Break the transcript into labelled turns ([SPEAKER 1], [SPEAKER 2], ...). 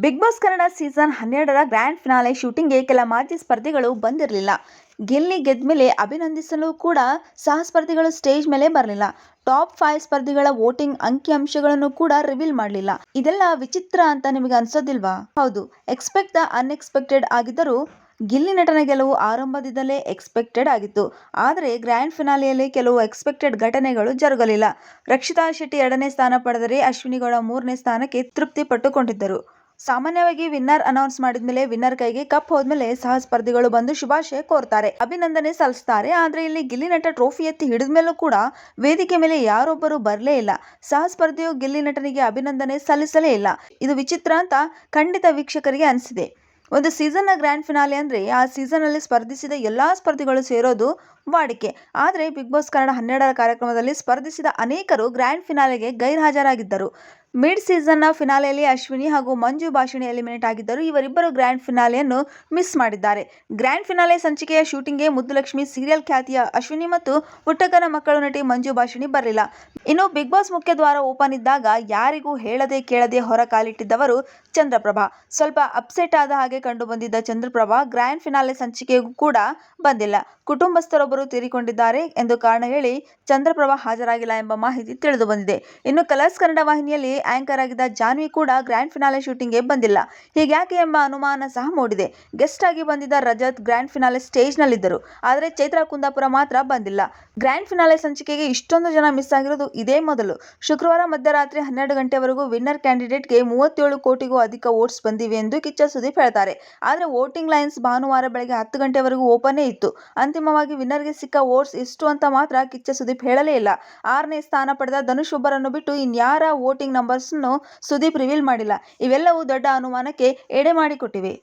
[SPEAKER 1] Big Boss Kannada season 12ರ grand finale ಶೂಟಿಂಗ್ಗೆ ಕೆಲ ಮಾಜಿ ಸ್ಪರ್ಧಿಗಳು ಬಂದಿರಲಿಲ್ಲ. ಗೆಲ್ಲಿ ಗೆದ್ಮೇಲೆ ಅಭಿನಂದಿಸಲು ಕೂಡ ಸಹ ಸ್ಪರ್ಧಿಗಳು ಸ್ಟೇಜ್ ಮೇಲೆ ಬರಲಿಲ್ಲ. ಟಾಪ್ 5 ಸ್ಪರ್ಧಿಗಳ ವೋಟಿಂಗ್ ಅಂಕಿ-ಅಂಶಗಳನ್ನು ಕೂಡ ರಿವೀಲ್ ಮಾಡಲಿಲ್ಲ. ಇದೆಲ್ಲ ವಿಚಿತ್ರ ಅಂತ ನಿಮಗೆ ಅನ್ಸೋದಿಲ್ವಾ? ಹೌದು, ಎಕ್ಸ್ಪೆಕ್ಟ್ ದ ಅನ್ಎಕ್ಸ್ಪೆಕ್ಟೆಡ್ ಆಗಿದ್ದರೂ ಗಿಲ್ಲಿ ನಟನ ಗೆಲುವು ಆರಂಭದಿಂದಲೇ ಎಕ್ಸ್ಪೆಕ್ಟೆಡ್ ಆಗಿತ್ತು. ಆದರೆ ಗ್ರ್ಯಾಂಡ್ ಫಿನಾಲೆಯಲ್ಲಿ ಕೆಲವು ಎಕ್ಸ್ಪೆಕ್ಟೆಡ್ ಘಟನೆಗಳು ಜರುಗಲಿಲ್ಲ. ರಕ್ಷಿತಾ ಶೆಟ್ಟಿ 2ನೇ ಸ್ಥಾನ ಪಡೆದರೆ ಅಶ್ವಿನಿ ಗೌಡ 3ನೇ ಸ್ಥಾನಕ್ಕೆ ತೃಪ್ತಿ ಪಟ್ಟುಕೊಂಡಿದ್ದರು. ಸಾಮಾನ್ಯವಾಗಿ ವಿನ್ನರ್ ಅನೌನ್ಸ್ ಮಾಡಿದ್ಮೇಲೆ ವಿನ್ನರ್ ಕೈಗೆ ಕಪ್ ಹೋದ್ಮೇಲೆ ಸಹ ಸ್ಪರ್ಧಿಗಳು ಬಂದು ಶುಭಾಶಯ ಕೋರ್ತಾರೆ, ಅಭಿನಂದನೆ ಸಲ್ಲಿಸ್ತಾರೆ. ಆದ್ರೆ ಇಲ್ಲಿ ಗಿಲ್ಲಿ ನಟ ಟ್ರೋಫಿ ಎತ್ತಿ ಹಿಡಿದ್ಮೇಲೂ ಕೂಡ ವೇದಿಕೆ ಮೇಲೆ ಯಾರೊಬ್ಬರು ಬರಲೇ ಇಲ್ಲ. ಸಹ ಸ್ಪರ್ಧಿಯು ಗಿಲ್ಲಿ ನಟನಿಗೆ ಅಭಿನಂದನೆ ಸಲ್ಲಿಸಲೇ ಇಲ್ಲ. ಇದು ವಿಚಿತ್ರ ಅಂತ ಖಂಡಿತ ವೀಕ್ಷಕರಿಗೆ ಅನಿಸಿದೆ. ಒಂದು ಸೀಸನ್ನ ಗ್ರ್ಯಾಂಡ್ ಫಿನಾಲೆ ಅಂದ್ರೆ ಆ ಸೀಸನ್ ಅಲ್ಲಿ ಸ್ಪರ್ಧಿಸಿದ ಎಲ್ಲಾ ಸ್ಪರ್ಧಿಗಳು ಸೇರೋದು ವಾಡಿಕೆ. ಆದರೆ ಬಿಗ್ ಬಾಸ್ ಕನ್ನಡ 12ರ ಕಾರ್ಯಕ್ರಮದಲ್ಲಿ ಸ್ಪರ್ಧಿಸಿದ ಅನೇಕರು ಗ್ರ್ಯಾಂಡ್ ಫಿನಾಲೆಗೆ ಗೈರ್ಹಾಜರಾಗಿದ್ದರು. ಮಿಡ್ ಸೀಸನ್ನ ಫಿನಾಲೆಯಲ್ಲಿ ಅಶ್ವಿನಿ ಹಾಗೂ ಮಂಜು ಭಾಷಿಣಿ ಎಲಿಮಿನೇಟ್ ಆಗಿದ್ದರು. ಇವರಿಬ್ಬರು ಗ್ರ್ಯಾಂಡ್ ಫಿನಾಲೆಯನ್ನು ಮಿಸ್ ಮಾಡಿದ್ದಾರೆ. ಗ್ರ್ಯಾಂಡ್ ಫಿನಾಲೆ ಸಂಚಿಕೆಯ ಶೂಟಿಂಗ್ಗೆ ಮುದ್ದುಲಕ್ಷ್ಮಿ ಸೀರಿಯಲ್ ಖ್ಯಾತಿಯ ಅಶ್ವಿನಿ ಮತ್ತು ಪುಟ್ಟಕ್ಕನ ಮಕ್ಕಳು ನಟಿ ಮಂಜು ಭಾಷಿಣಿ ಬರಲಿಲ್ಲ. ಇನ್ನು ಬಿಗ್ ಬಾಸ್ ಮುಖ್ಯ ದ್ವಾರ ಓಪನ್ ಇದ್ದಾಗ ಯಾರಿಗೂ ಹೇಳದೆ ಕೇಳದೆ ಹೊರ ಕಾಲಿಟ್ಟಿದ್ದವರು ಚಂದ್ರಪ್ರಭಾ. ಸ್ವಲ್ಪ ಅಪ್ಸೆಟ್ ಆದ ಹಾಗೆ ಕಂಡು ಬಂದಿದ್ದ ಚಂದ್ರಪ್ರಭಾ ಗ್ರ್ಯಾಂಡ್ ಫಿನಾಲೆ ಸಂಚಿಕೆಗೂ ಕೂಡ ಬಂದಿಲ್ಲ. ಕುಟುಂಬಸ್ಥರೊಬ್ಬರು ತೀರಿಕೊಂಡಿದ್ದಾರೆ ಎಂದು ಕಾರಣ ಹೇಳಿ ಚಂದ್ರಪ್ರಭಾ ಹಾಜರಾಗಿಲ್ಲ ಎಂಬ ಮಾಹಿತಿ ತಿಳಿದು ಬಂದಿದೆ. ಇನ್ನು ಕಲರ್ಸ್ ಕನ್ನಡ ವಾಹಿನಿಯಲ್ಲಿ ಆಂಕರ್ ಆಗಿದ್ದ ಜಾನ್ವಿ ಕೂಡ ಗ್ರ್ಯಾಂಡ್ ಫಿನಾಲೆ ಶೂಟಿಂಗ್ಗೆ ಬಂದಿಲ್ಲ. ಹೀಗ್ಯಾಕೆ ಎಂಬ ಅನುಮಾನ ಸಹ ಮೂಡಿದೆ. ಗೆಸ್ಟ್ ಆಗಿ ಬಂದಿದ್ದ ರಜತ್ ಗ್ರ್ಯಾಂಡ್ ಫಿನಾಲೆ ಸ್ಟೇಜ್ ನಲ್ಲಿದ್ದರು. ಆದರೆ ಚೈತ್ರಾ ಕುಂದಾಪುರ ಮಾತ್ರ ಬಂದಿಲ್ಲ. ಗ್ರ್ಯಾಂಡ್ ಫಿನಾಲೆ ಸಂಚಿಕೆಗೆ ಇಷ್ಟೊಂದು ಜನ ಮಿಸ್ ಆಗಿರೋದು ಇದೇ ಮೊದಲು. ಶುಕ್ರವಾರ ಮಧ್ಯರಾತ್ರಿ 12 ಗಂಟೆವರೆಗೂ ವಿನ್ನರ್ ಕ್ಯಾಂಡಿಡೇಟ್ಗೆ 37 ಕೋಟಿಗೂ ಅಧಿಕ ವೋಟ್ಸ್ ಬಂದಿವೆ ಎಂದು ಕಿಚ್ಚ ಸುದೀಪ್ ಹೇಳ್ತಾರೆ. ಆದರೆ ವೋಟಿಂಗ್ ಲೈನ್ಸ್ ಭಾನುವಾರ ಬೆಳಗ್ಗೆ 10 ಗಂಟೆವರೆಗೂ ಓಪನ್ನೇ ಇತ್ತು. ಅಂತಿಮವಾಗಿ ವಿನ್ನರ್ಗೆ ಸಿಕ್ಕ ವೋಟ್ಸ್ ಎಷ್ಟು ಅಂತ ಮಾತ್ರ ಕಿಚ್ಚ ಸುದೀಪ್ ಹೇಳಲೇ ಇಲ್ಲ. 6ನೇ ಸ್ಥಾನ ಪಡೆದ ಧನುಷ್ ಒಬ್ಬರನ್ನು ಬಿಟ್ಟು ಇನ್ಯಾರ ವೋಟಿಂಗ್ ನಂಬರ್ಸ್ನ್ನು ಸುದೀಪ್ ರಿವೀಲ್ ಮಾಡಿಲ್ಲ. ಇವೆಲ್ಲವೂ ದೊಡ್ಡ ಅನುಮಾನಕ್ಕೆ ಎಡೆ ಮಾಡಿಕೊಟ್ಟಿವೆ.